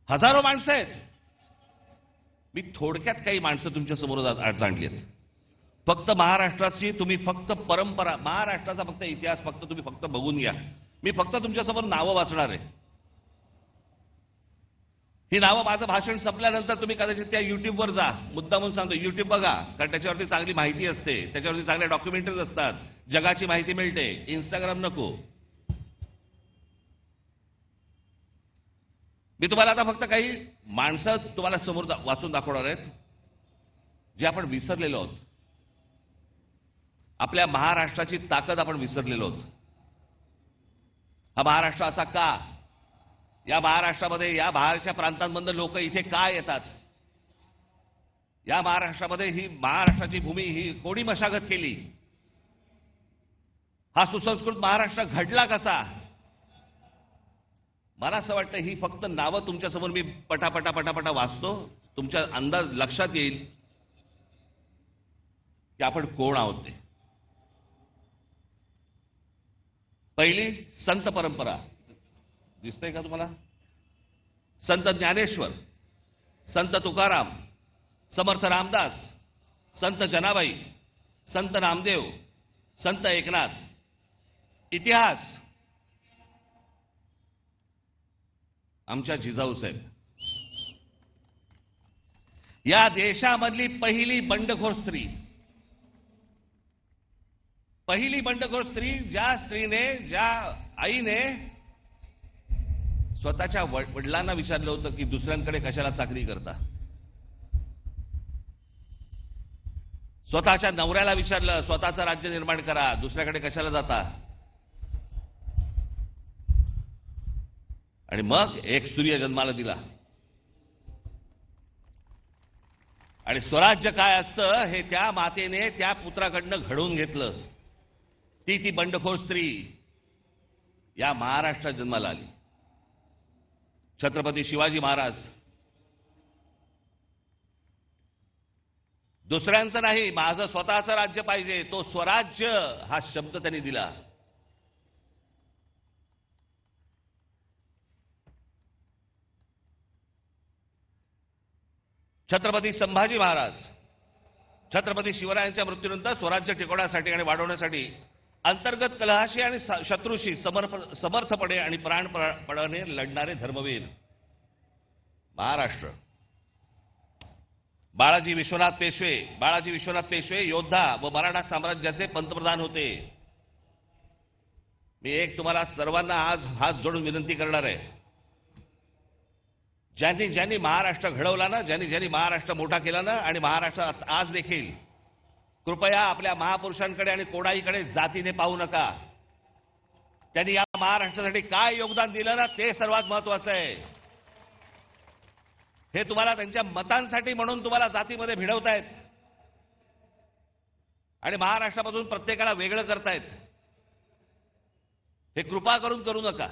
हजारो माणसं आहेत. मी थोडक्यात काही माणसं तुमच्या समोर जाणली आहेत. फक्त महाराष्ट्राची तुम्ही फक्त परंपरा, महाराष्ट्राचा फक्त इतिहास फक्त तुम्ही फक्त बघून घ्या. मी फक्त तुमच्यासमोर नावं वाचणार आहे. ही नावं माझं भाषण संपल्यानंतर तुम्ही कदाचित त्या युट्यूबवर जा. मुद्दामून सांगतो, युट्यूब बघा, कारण त्याच्यावरती चांगली माहिती असते, त्याच्यावरती चांगल्या डॉक्युमेंटरीज असतात, जगाची माहिती मिळते. इंस्टाग्राम नको. मी तुम्हाला आता फक्त काही माणसं तुम्हाला समोर वाचून दाखवणार आहेत जे आपण विसरलेलो आहोत. आपल्या महाराष्ट्राची ताकद आपण विसरलेलो आहोत. हा महाराष्ट्र असा का? या महाराष्ट्रामध्ये, या बाहेरच्या प्रांतांमधून लोक इथे का येतात? या महाराष्ट्रामध्ये ही महाराष्ट्राची भूमी ही कोणी मशागत केली? हा सुसंस्कृत महाराष्ट्र घडला कसा? मला असं वाटतं ही फक्त नावं तुमच्यासमोर मी पटापटा पटापटा वाचतो, तुमच्या अंदाज लक्षात येईल की आपण कोण आहोत ते. पहिली संत परंपरा दिसतंय का तुम्हाला? संत ज्ञानेश्वर, संत तुकाराम, समर्थ रामदास, संत जनाबाई, संत नामदेव, संत एकनाथ. इतिहास आमच्या जिजाऊ साहेब. या देशामधली पहिली बंडखोर स्त्री, पहिली बंडखोर स्त्री, ज्या स्त्रीने, ज्या आईने स्वतःच्या वडिलांना विचारलं होतं की दुसऱ्यांकडे कशाला चाकरी करता. स्वतःच्या नवऱ्याला विचारलं, स्वतःचं राज्य निर्माण करा, दुसऱ्याकडे कशाला जाता. आणि मग एक सूर्य जन्माला दिला. आणि स्वराज्य काय असतं हे त्या मातेने त्या पुत्राकडनं घडवून घेतलं. ती बंडखोर स्त्री या महाराष्ट्रात जन्माला आली. छत्रपती शिवाजी महाराज. दुसऱ्यांचं नाही, माझं स्वतःचं राज्य पाहिजे, तो स्वराज्य हा शब्द त्यांनी दिला. छत्रपती संभाजी महाराज. छत्रपती शिवरायांच्या मृत्यूनंतर स्वराज्य टिकवण्यासाठी आणि वाढवण्यासाठी अंतर्गत कलहाशी आणि शत्रूशी समर्थपणे आणि प्राणपणाने लढणारे धर्मवीर. महाराष्ट्र. बाळाजी विश्वनाथ पेशवे योद्धा व मराठा साम्राज्याचे पंतप्रधान होते. मी एक तुम्हाला सर्वांना आज हात जोडून विनंती करणार आहे, ज्यांनी ज्यांनी महाराष्ट्र घडवला ना, ज्यांनी ज्यांनी महाराष्ट्र मोठा केला ना, आणि महाराष्ट्रात आज देखील, कृपया आपल्या महापुरुषांकडे आणि कोणाईकडे जातीने पाहू नका. त्यांनी या महाराष्ट्रासाठी काय योगदान दिलं ना, ते सर्वात महत्वाचं आहे. हे तुम्हाला त्यांच्या मतांसाठी म्हणून तुम्हाला जातीमध्ये भिडवतायत आणि महाराष्ट्रामधून प्रत्येकाला वेगळं करतायत. हे कृपा करून करू नका.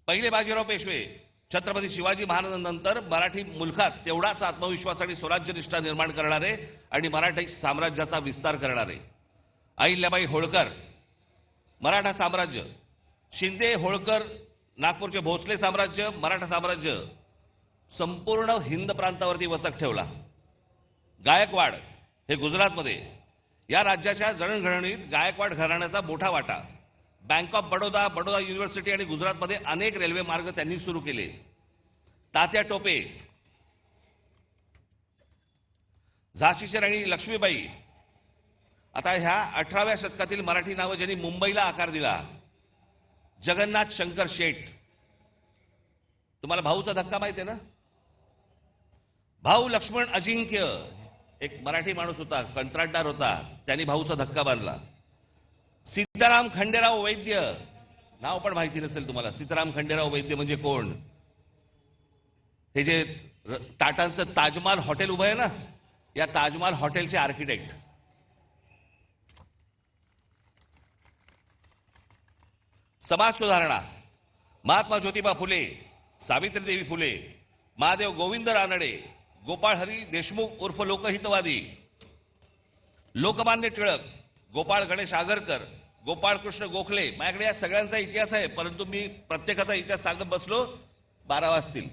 पहिले बाजीराव पेशवे छत्रपती शिवाजी महाराजांनंतर मराठी मुलखात तेवढाच आत्मविश्वास आणि स्वराज्यनिष्ठा निर्माण करणारे आणि मराठी साम्राज्याचा विस्तार करणारे. अहिल्याबाई होळकर मराठा साम्राज्य. शिंदे होळकर नागपूरचे भोसले साम्राज्य, मराठा साम्राज्य संपूर्ण हिंद प्रांतावरती वचक ठेवला. गायकवाड हे गुजरातमध्ये. या राज्याच्या जडणघडणीत गायकवाड घराण्याचा मोठा वाटा. Bank of Baroda, Baroda university आणि गुजरातमध्ये अनेक रेल्वे मार्ग त्यांनी सुरू केले. तात्या टोपे. झाशीची राणी लक्ष्मीबाई. आता ह्या 18व्या शतकातील मराठी नावं ज्यांनी मुंबईला आकार दिला. जगन्नाथ शंकर शेठ. तुम्हाला भाऊचा धक्का माहिती आहे ना? भाऊ लक्ष्मण अजिंक्य एक मराठी माणूस होता, कंत्राटदार होता, त्यांनी भाऊचा धक्का बांधला. सीताराम खंडेराव वैद्य. नाव पण माहिती नसेल तुम्हाला. सीताराम खंडेराव वैद्य म्हणजे कोण? हे जे टाटांचं ताजमहाल हॉटेल उभं आहे ना, या ताजमहाल हॉटेलचे आर्किटेक्ट. समाज सुधारणा. महात्मा ज्योतिबा फुले, सावित्रीदेवी फुले, महादेव गोविंद रानडे, गोपाळ हरी देशमुख उर्फ लोकहितवादी, लोकमान्य टिळक, गोपाळ गणेश आगरकर, गोपाळकृष्ण गोखले. माझ्याकडे या सगळ्यांचा इतिहास आहे, परंतु मी प्रत्येकाचा इतिहास सांगत बसलो 12 वाजतील.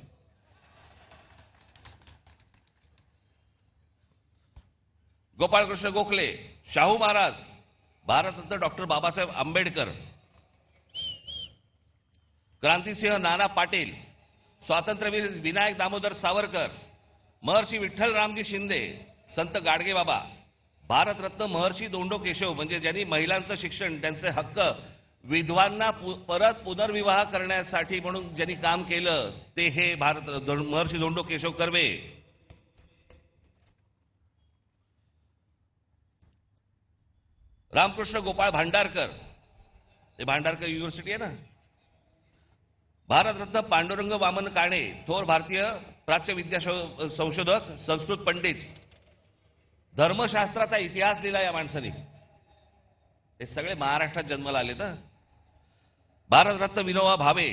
गोपाळकृष्ण गोखले, शाहू महाराज, भारतरत्न डॉक्टर बाबासाहेब आंबेडकर, क्रांतिसिंह नाना पाटील, स्वातंत्र्यवीर विनायक दामोदर सावरकर, महर्षी विठ्ठल रामजी शिंदे, संत गाडगेबाबा, भारतरत्न महर्षी धोंडो केशव, म्हणजे ज्यांनी महिलांचं शिक्षण, त्यांचे हक्क, विधवांना परत पुनर्विवाह करण्यासाठी म्हणून ज्यांनी काम केलं ते हे महर्षी धोंडो केशव कर्वे. रामकृष्ण गोपाळ भांडारकर, हे भांडारकर युनिव्हर्सिटी आहे ना. भारतरत्न पांडुरंग वामन काणे, थोर भारतीय प्राच्य विद्या संशोधक, संस्कृत पंडित, धर्मशास्त्राचा इतिहास लिहिला या माणसाने. हे सगळे महाराष्ट्रात जन्माला आले ना. भारतरत्न विनोबा भावे,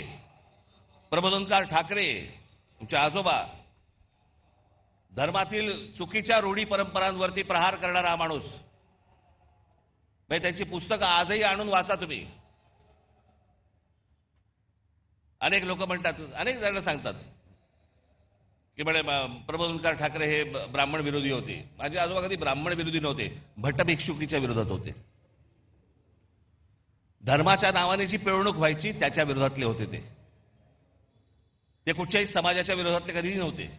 प्रबोधनकार ठाकरे, तुमचे आजोबा, धर्मातील चुकीच्या रूढी परंपरांवरती प्रहार करणारा हा माणूस. त्यांची पुस्तकं आजही आणून वाचा तुम्ही. अनेक लोक म्हणतात, अनेक जण सांगतात की म्हणे प्रबोधनकार ठाकरे हे ब्राह्मण विरोधी होते. माझे आजोबा कधी ब्राह्मण विरोधी नव्हते, भट्ट भिक्षुकीच्या विरोधात होते. धर्माच्या नावाने जी पिळवणूक व्हायची त्याच्या विरोधातले होते ते कुठच्याही समाजाच्या विरोधातले कधीही नव्हते.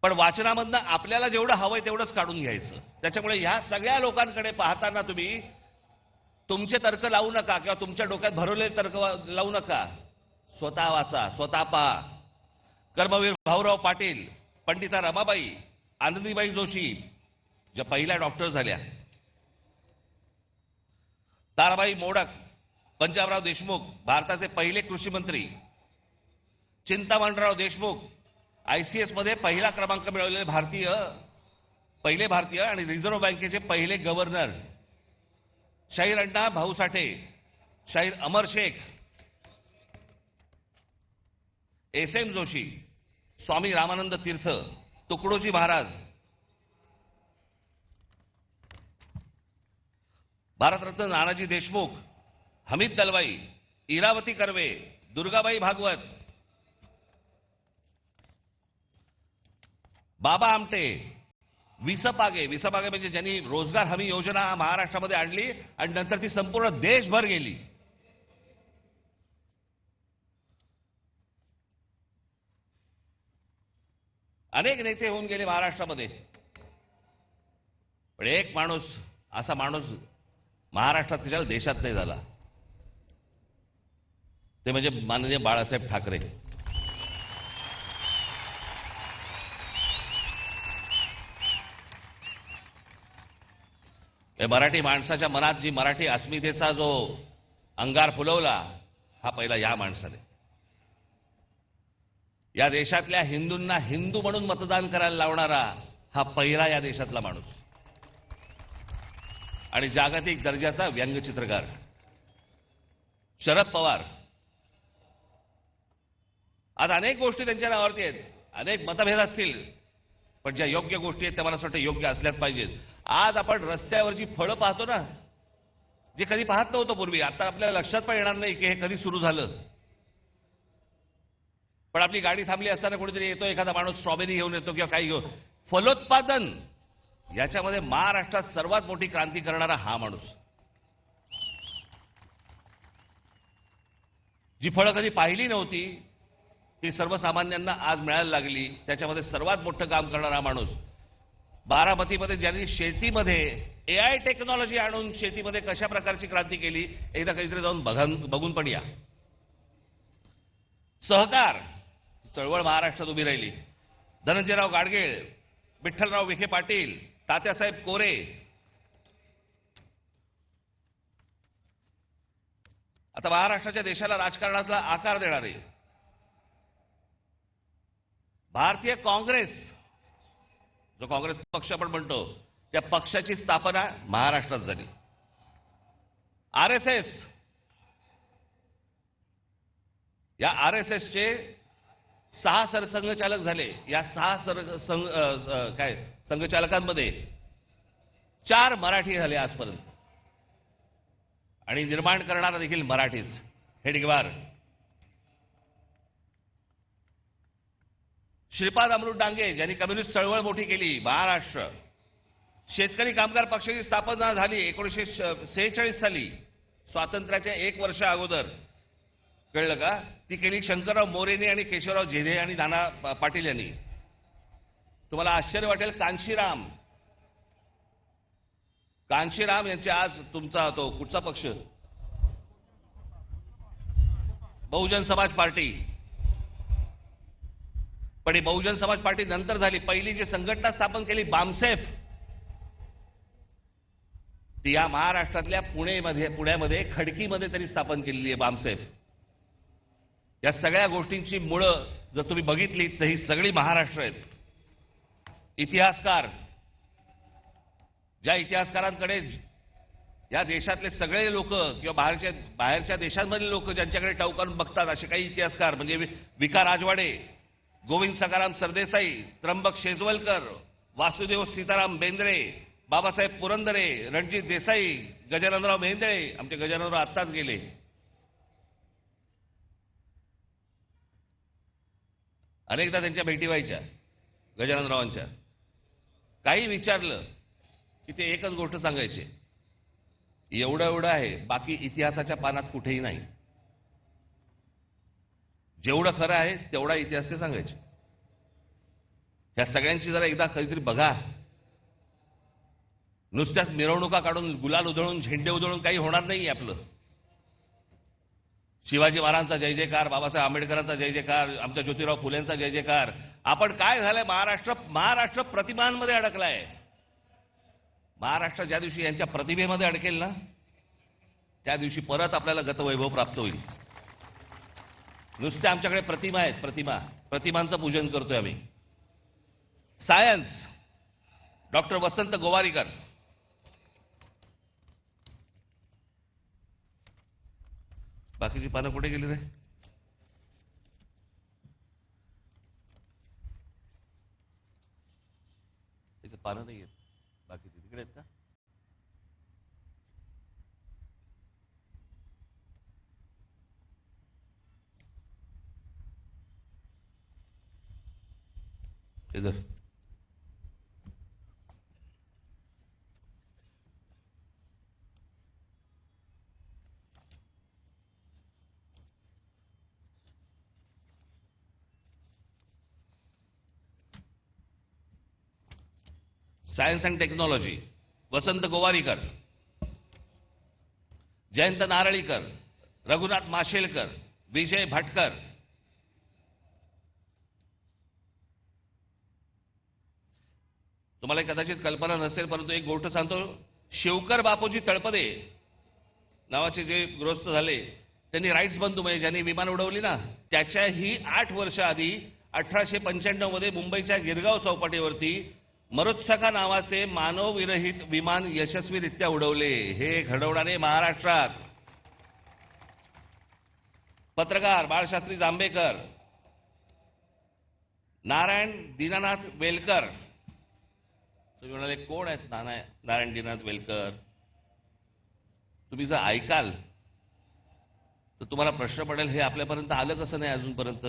पण वाचनामधनं आपल्याला जेवढं हवंय तेवढंच काढून घ्यायचं. त्याच्यामुळे ह्या सगळ्या लोकांकडे पाहताना तुम्ही तुमचे तर्क लावू नका किंवा तुमच्या डोक्यात भरवलेले तर्क लावू नका. स्वतः वाचा, स्वतः पहा. कर्मवीर भाऊराव पाटील, पंडिता रमाबाई, आनंदीबाई जोशी, ज्या पहिल्या डॉक्टर झाल्या, ताराबाई मोडक, पंजाबराव देशमुख, भारताचे पहिले कृषी मंत्री, चिंतामणराव देशमुख, ICS मध्ये पहिला क्रमांक मिळवलेले पहिले भारतीय आणि रिझर्व्ह बँकेचे पहिले गव्हर्नर, शाहीर अण्णा भाऊ साठे, शाहीर अमर शेख, SM जोशी, स्वामी रामानंद तीर्थ, तुकडोजी महाराज, भारतरत्न नानाजी देशमुख, हमीद दलवाई, इरावती कर्वे, दुर्गाबाई भागवत, बाबा आमटे, विसपागे म्हणजे ज्यांनी रोजगार हमी योजना महाराष्ट्रामध्ये आणली आणि नंतर ती संपूर्ण देशभर गेली. अनेक नेते होऊन गेले महाराष्ट्रामध्ये, पण एक माणूस, असा माणूस महाराष्ट्रात कशाला देशात नाही झाला, ते म्हणजे माननीय बाळासाहेब ठाकरे. मराठी माणसाच्या मनात जी मराठी अस्मितेचा जो अंगार फुलवला हा पहिला या माणसाने. या देशातल्या हिंदूंना हिंदू म्हणून मतदान करायला लावणारा हा पहिला या देशातला माणूस. आणि जागतिक दर्जाचा व्यंगचित्रकार शरद पवार. आज अनेक गोष्टी त्यांच्या नावावरती आहेत, अनेक मतभेद असतील, पण ज्या योग्य गोष्टी आहेत त्या मला असं वाटतं योग्य असल्याच पाहिजेत. आज आपण रस्त्यावरची फळं पाहतो ना, जे कधी पाहत नव्हतं पूर्वी, आता आपल्याला लक्षात पण येणार नाही की हे कधी सुरू झालं. पण आपली गाडी थांबली असताना कोणीतरी येतो, एखादा माणूस स्ट्रॉबेरी घेऊन येतो किंवा काही घेऊन. फलोत्पादन याच्यामध्ये महाराष्ट्रात सर्वात मोठी क्रांती करणारा हा माणूस. जी फळं कधी पाहिली नव्हती ती सर्वसामान्यांना आज मिळायला लागली, त्याच्यामध्ये सर्वात मोठं काम करणारा माणूस. बारामतीमध्ये ज्यांनी शेतीमध्ये AI टेक्नॉलॉजी आणून शेतीमध्ये कशा प्रकारची क्रांती केली, एकदा कधीतरी जाऊन बघून पण या. सहकार चळवळ महाराष्ट्रात उभी राहिली. धनंजयराव गाडगीळ, विठ्ठलराव विखे पाटील, तात्यासाहेब कोरे, आता महाराष्ट्राच्या देशाला राजकारणाचा आकार देणारे भारतीय काँग्रेस, जो काँग्रेस पक्ष आपण म्हणतो, त्या पक्षाची स्थापना महाराष्ट्रात झाली. RSS, या RSSचे 6 सरसंघचालक झाले. या 6 संघचालकांमध्ये 4 मराठी झाले आजपर्यंत. आणि निर्माण करणारा देखील मराठीच. हेडगेवार. श्रीपाद अमृत डांगे ज्यांनी कम्युनिस्ट चळवळ मोठी केली. महाराष्ट्र. शेतकरी कामगार पक्षाची स्थापना झाली 1946 साली, स्वातंत्र्याच्या 1 वर्ष अगोदर. कळलं का? ती केली शंकरराव मोरेने आणि केशवराव झेडे आणि नाना पाटील यांनी. तुम्हाला आश्चर्य वाटेल, कांशीराम यांचे आज तुमचा तो कुठचा पक्ष? बहुजन समाज पार्टी. पण ही बहुजन समाज पार्टी नंतर झाली. पहिली जी संघटना स्थापन केली बामसेफ, ती या महाराष्ट्रातल्या पुण्यामध्ये खडकीमध्ये त्यांनी स्थापन केलेली आहे बामसेफ. या सगळ्या गोष्टींची मुळं जर तुम्ही बघितली तर ही सगळी महाराष्ट्र आहेत. इतिहासकार, ज्या इतिहासकारांकडे या देशातले सगळे लोक किंवा बाहेरच्या देशांमधले लोक ज्यांच्याकडे टवकारून बघतात, असे काही इतिहासकार म्हणजे विका राजवाडे, गोविंद सखाराम सरदेसाई, त्र्यंबक शेजवलकर, वासुदेव सीताराम बेंद्रे, बाबासाहेब पुरंदरे, रणजित देसाई, गजाननराव मेहेंदळे. आमचे गजाननराव आत्ताच गेले. अनेकदा त्यांच्या भेटी व्हायच्या गजाननरावांच्या. काही विचारलं की ते एकच गोष्ट सांगायचे, एवढं आहे, बाकी इतिहासाच्या पानात कुठेही नाही. जेवढं खरं आहे तेवढा इतिहास ते सांगायचे. ह्या सगळ्यांची जरा एकदा कधीतरी बघा. नुसत्याच मिरवणुका काढून, गुलाल उधळून, झेंडे उधळून काही होणार नाही आपलं. शिवाजी महाराजांचा जय जयकार, बाबासाहेब आंबेडकरांचा जय जयकार, आमच्या ज्योतिराव फुलेंचा जय जयकार. आपण काय झालंय, महाराष्ट्र प्रतिमांमध्ये अडकलाय. महाराष्ट्र ज्या दिवशी यांच्या प्रतिभेमध्ये अडकेल ना, त्या दिवशी परत आपल्याला गतवैभव प्राप्त होईल. नुसत्या आमच्याकडे प्रतिमा आहेत, प्रतिमांचं पूजन करतोय आम्ही. सायन्स, डॉक्टर वसंत गोवारीकर. बाकीची पानं कुठे गेली रे? त्याची पानं नाही आहेत बाकीची, तिकडे आहेत का? इधर. सायन्स अँड टेक्नॉलॉजी, वसंत गोवारीकर, जयंत नारळीकर, रघुनाथ माशेलकर, विजय भटकर. तुम्हाला कदाचित कल्पना नसेल, परंतु एक गोष्ट सांगतो. शिवकर बापूजी तळपदे नावाचे जे गृहस्थ झाले, त्यांनी राईट्स बंधू म्हणजे ज्यांनी विमान उडवली ना, त्याच्याही 8 वर्ष आधी 1895 मध्ये मुंबईच्या गिरगाव चौपाटीवरती मरुत्सका नावाचे मानवविरहित विमान यशस्वीरित्या उडवले. हे घडवणारे महाराष्ट्रात. पत्रकार बाळशास्त्री जांभेकर, नारायण दीनानाथ वेलकर. तुम्ही म्हणाले कोण आहेत नारायण दीनानाथ वेलकर? तुम्ही जर ऐकाल तर तुम्हाला प्रश्न पडेल, हे आपल्यापर्यंत आलं कसं नाही अजूनपर्यंत.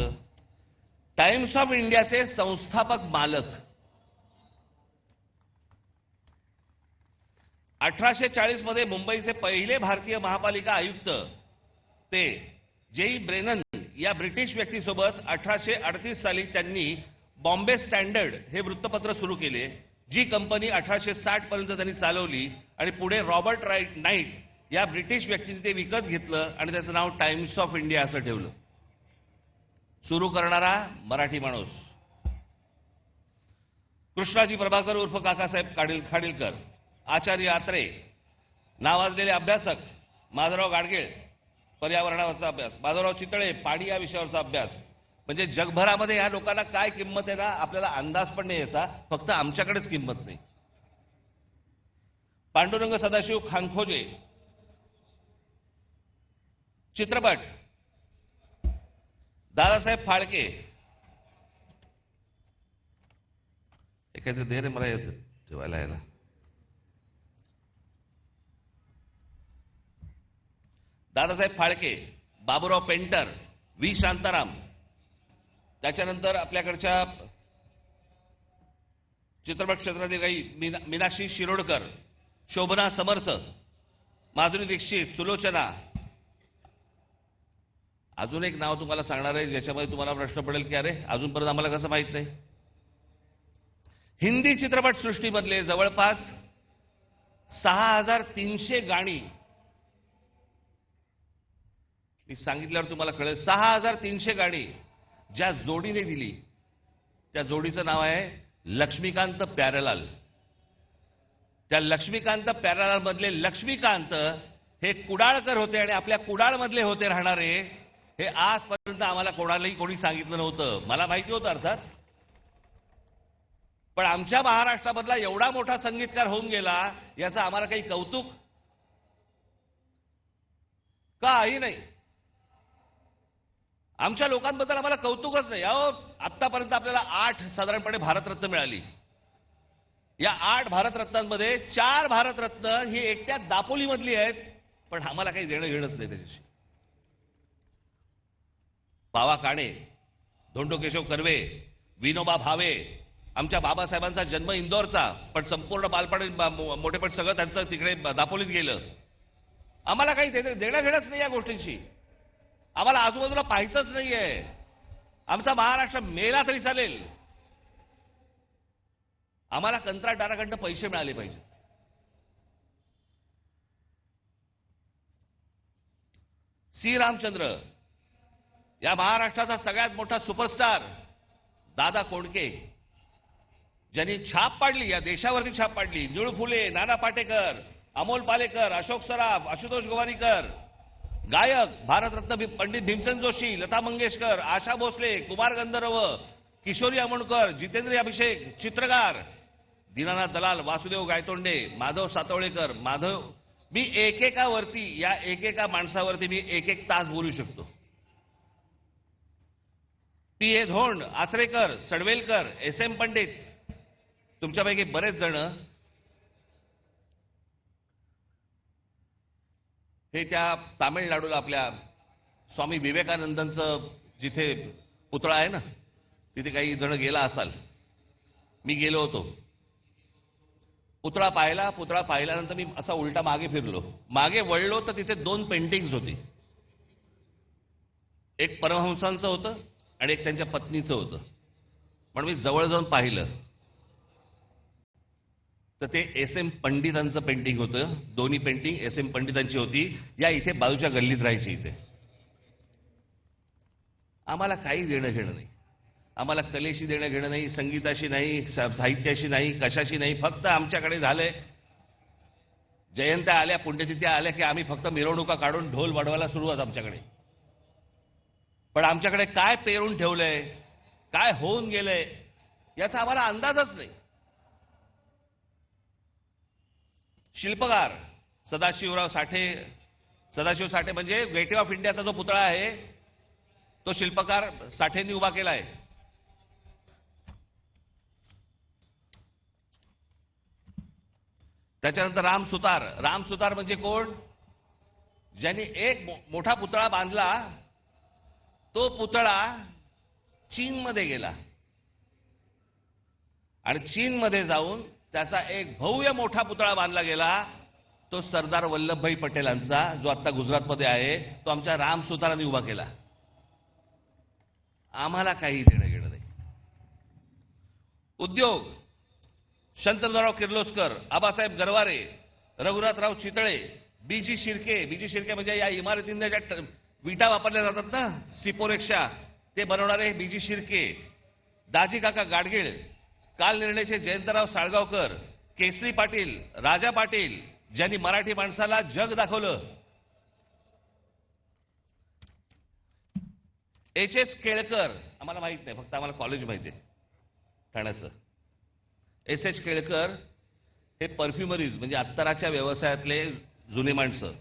टाइम्स ऑफ इंडियाचे संस्थापक मालक. 1840 मध्ये मुंबईचे पहिले भारतीय महापालिका आयुक्त ते जेई ब्रेनन या ब्रिटिश व्यक्तीसोबत 1838 साली त्यांनी बॉम्बे स्टँडर्ड हे वृत्तपत्र सुरू केले, जी कंपनी 1860 पर्यंत त्यांनी चालवली. आणि पुढे रॉबर्ट नाईट या ब्रिटिश व्यक्तीने ते विकत घेतलं आणि त्याचं नाव टाइम्स ऑफ इंडिया असं ठेवलं. सुरू करणारा मराठी माणूस कृष्णाजी प्रभाकर उर्फ काकासाहेब खाडीलकर. आचार्य आत्रे, नावाजलेले अभ्यासक माधवराव गाडगीळ, पर्यावरणावरचा अभ्यास, माधवराव चितळे, पाणी या विषयावरचा अभ्यास. म्हणजे जगभरामध्ये या लोकांना काय किंमत आहे ना, आपल्याला अंदाज पण नाही याचा, फक्त आमच्याकडेच किंमत नाही. पांडुरंग सदाशिव खांखोजे. चित्रपट दादासाहेब फाळके. एखादे दे रे मला येत ठेवायला यायला. दादासाहेब फाळके, बाबूराव पेंटर, व्ही शांताराम, त्याच्यानंतर आपल्याकडच्या चित्रपट क्षेत्रातील काही मीनाक्षी शिरोडकर, शोभना समर्थ, माधुरी दीक्षित, सुलोचना. अजून एक नाव तुम्हाला सांगणार आहे ज्याच्यामध्ये तुम्हाला प्रश्न पडेल की अरे अजूनपर्यंत आम्हाला कसं माहित नाही. हिंदी चित्रपट सृष्टीमधले जवळपास 6300 गाणी मी सांगितल्यावर तुम्हाला कळेल. 6300 गाणी ज्या जोडीने दिली त्या जोडीचं नाव आहे लक्ष्मीकांत प्यारेलाल. त्या लक्ष्मीकांत प्यारेलाल मधले लक्ष्मीकांत हे कुडाळकर होते आणि आपल्या कुडाळमधले होते राहणारे. हे आजपर्यंत आम्हाला कोणी सांगितलं नव्हतं. मला माहिती होतं अर्थात, पण आमच्या महाराष्ट्रामधला एवढा मोठा संगीतकार होऊन गेला याचं आम्हाला काही कौतुक काही नाही. आमच्या लोकांबद्दल आम्हाला कौतुकच नाही. अहो, आतापर्यंत आपल्याला 8 साधारणपणे भारतरत्न मिळाली. या 8 भारतरत्नांमध्ये 4 भारतरत्न ही एकट्या दापोलीमधली आहेत, पण आम्हाला काही देणं घेणंच नाही त्याच्याशी. बावा काणे, धोंडो केशव कर्वे, विनोबा भावे, आमच्या बाबासाहेबांचा जन्म इंदोरचा, पण संपूर्ण बालपण मोठेपण सगळं त्यांचं तिकडे दापोलीत गेलं. आम्हाला काही देणं घेणंच नाही या गोष्टींशी. आम्हाला आजूबाजूला पाहायचंच नाहीये. आमचा महाराष्ट्र मेला तरी चालेल. आम्हाला कंत्राटदाराकडनं पैसे मिळाले पाहिजे. सी रामचंद्र, या महाराष्ट्राचा सगळ्यात मोठा सुपरस्टार दादा कोंडके, ज्यांनी छाप पाडली, या देशावरती छाप पाडली. निळू फुले, नाना पाटेकर, अमोल पालेकर, अशोक सराफ, आशुतोष गोवारीकर, गायक भारतरत्न पंडित भीमसेन जोशी, लता मंगेशकर, आशा भोसले, कुमार गंधर्व, किशोरी आमोणकर, जितेंद्र अभिषेक, चित्रकार दीनानाथ दलाल, वासुदेव गायतोंडे, माधव सातवळेकर. मी एकेकावरती, या एकेका माणसावरती मी एक तास बोलू शकतो. पी ए धोंड, आचरेकर, सडवेलकर, एस एम पंडित, तुमच्यापैकी बरेच जण हे त्या तामिळनाडूला आपल्या स्वामी विवेकानंदांचं जिथे पुतळा आहे ना, तिथे काही जण गेला असाल. मी गेलो होतो. पुतळा पाहिल्यानंतर मी असा उलटा मागे फिरलो. मागे वळलो तर तिथे 2 पेंटिंग्स होती. एक परमहंसांचं होतं आणि एक त्यांच्या पत्नीचं होतं. पण मी जवळ जाऊन पाहिलं तर ते एस एम पंडितांचं पेंटिंग होतं. दोन्ही पेंटिंग एस एम पंडितांची होती. या इथे बाजूच्या गल्लीत राहायची. इथे आम्हाला काही देणं घेणं नाही. आम्हाला कलेशी देणं घेणं नाही, संगीताशी नाही, साहित्याशी नाही, कशाशी नाही. फक्त आमच्याकडे झालंय जयंत्या आल्या, पुण्यतिथ्या आल्या की आम्ही फक्त मिरवणुका काढून ढोल वाढवायला सुरुवात आमच्याकडे. पण आमच्याकडे काय पेरून ठेवलंय, काय होऊन गेलंय याचा आम्हाला अंदाजच नाही. शिल्पकार सदाशिव साठे म्हणजे गेटवे ऑफ इंडियाचा जो पुतळा आहे तो शिल्पकार साठेंनी उभा केलाय. त्याच्यानंतर राम सुतार म्हणजे कोण? ज्यांनी एक मोठा पुतळा बांधला. तो पुतळा चीनमध्ये गेला आणि चीनमध्ये जाऊन त्याचा एक भव्य मोठा पुतळा बांधला गेला. तो सरदार वल्लभभाई पटेलांचा, जो आता गुजरातमध्ये आहे, तो आमच्या राम सुतारांनी उभा केला. आम्हाला काही देणं घेणं नाही. उद्योग शंतनुराव किर्लोस्कर, आबासाहेब गरवारे, रघुनाथराव चितळे, बीजी शिर्के म्हणजे या इमारतींना ज्या विटा वापरल्या जातात ना, सिपोरेक्षा, ते बनवणारे बीजी शिर्के, दाजी काका गाडगीळ, काल निर्णयचे जयंतराव साळगावकर, केसरी पाटील, राजा पाटील, ज्यांनी मराठी माणसाला जग दाखवलं. एच एस केळकर, आम्हाला माहित नाही, फक्त आम्हाला कॉलेज माहिती आहे ठाण्याचं. एस एच केळकर हे परफ्युमरीज म्हणजे अत्तराच्या व्यवसायातले जुने माणसं.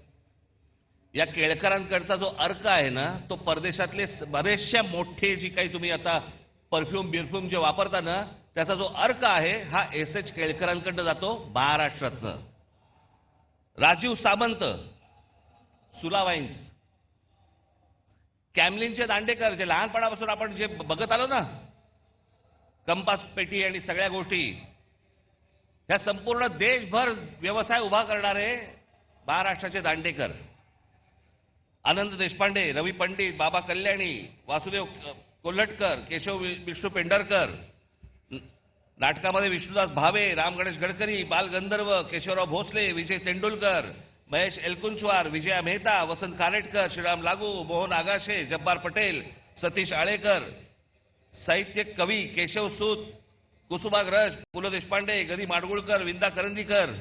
या केळकरांकडचा जो अर्क आहे ना, तो परदेशातले बरेचशा मोठे जी काही तुम्ही आता परफ्यूम जे वापरता ना, त्याचा जो अर्क आहे हा एस एच केळकरांकडनं जातो महाराष्ट्रातनं. राजीव सामंत, सुलावाईन्स, कॅमलिनचे दांडेकर, जे लहानपणापासून आपण जे बघत आलो ना, कंपास पेटी आणि सगळ्या गोष्टी, ह्या संपूर्ण देशभर व्यवसाय उभा करणारे महाराष्ट्राचे दांडेकर, आनंद देशपांडे, रवी पंडित, बाबा कल्याणी, वासुदेव कोल्हटकर, केशव विष्णू पेंढरकर, नाटकामध्ये विष्णुदास भावे, राम गणेश गडकरी, बाल गंधर्व, केशवराव भोसले, विजय तेंडुलकर, महेश एलकुंचवार, विजया मेहता, वसंत कानेटकर, श्रीराम लागू, मोहन आगाशे, जब्बार पटेल, सतीश आळेकर, साहित्य कवी केशव सूत, कुसुमाग्रज, पु ल देशपांडे, गदी माडगुळकर, विंदा करंदीकर,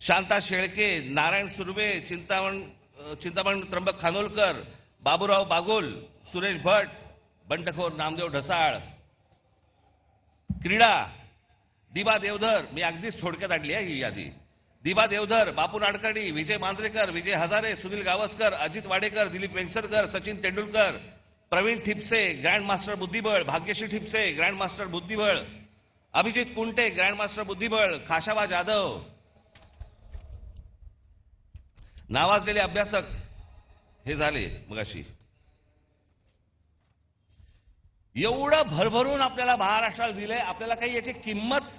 शांता शेळके, नारायण सुर्वे, चिंतामण त्र्यंबक खानोलकर, बाबूराव बागुल, सुरेश भट, बंडखोर नामदेव ढसाळ. क्रीडा, दिबा देवधर, मी अगदीच थोडक्यात आणली आहे ही यादी. दिबा देवधर, बापू नाडकर्णी, विजय मांजरेकर, विजय हजारे, सुनील गावस्कर, अजित वाडेकर, दिलीप वेंगसरकर, सचिन तेंडुलकर, प्रवीण ठिपसे, ग्रँड मास्टर बुद्धिबळ, भाग्यश्री ठिपसे, ग्रँड मास्टर बुद्धिबळ, अभिजित कुंटे, ग्रँड मास्टर बुद्धिबळ, खाशाबा जाधव, नावाजलेले अभ्यासक हे झाले मगाशी. एवढं भरभरून आपल्याला महाराष्ट्राला दिलंय. आपल्याला काही याची किंमत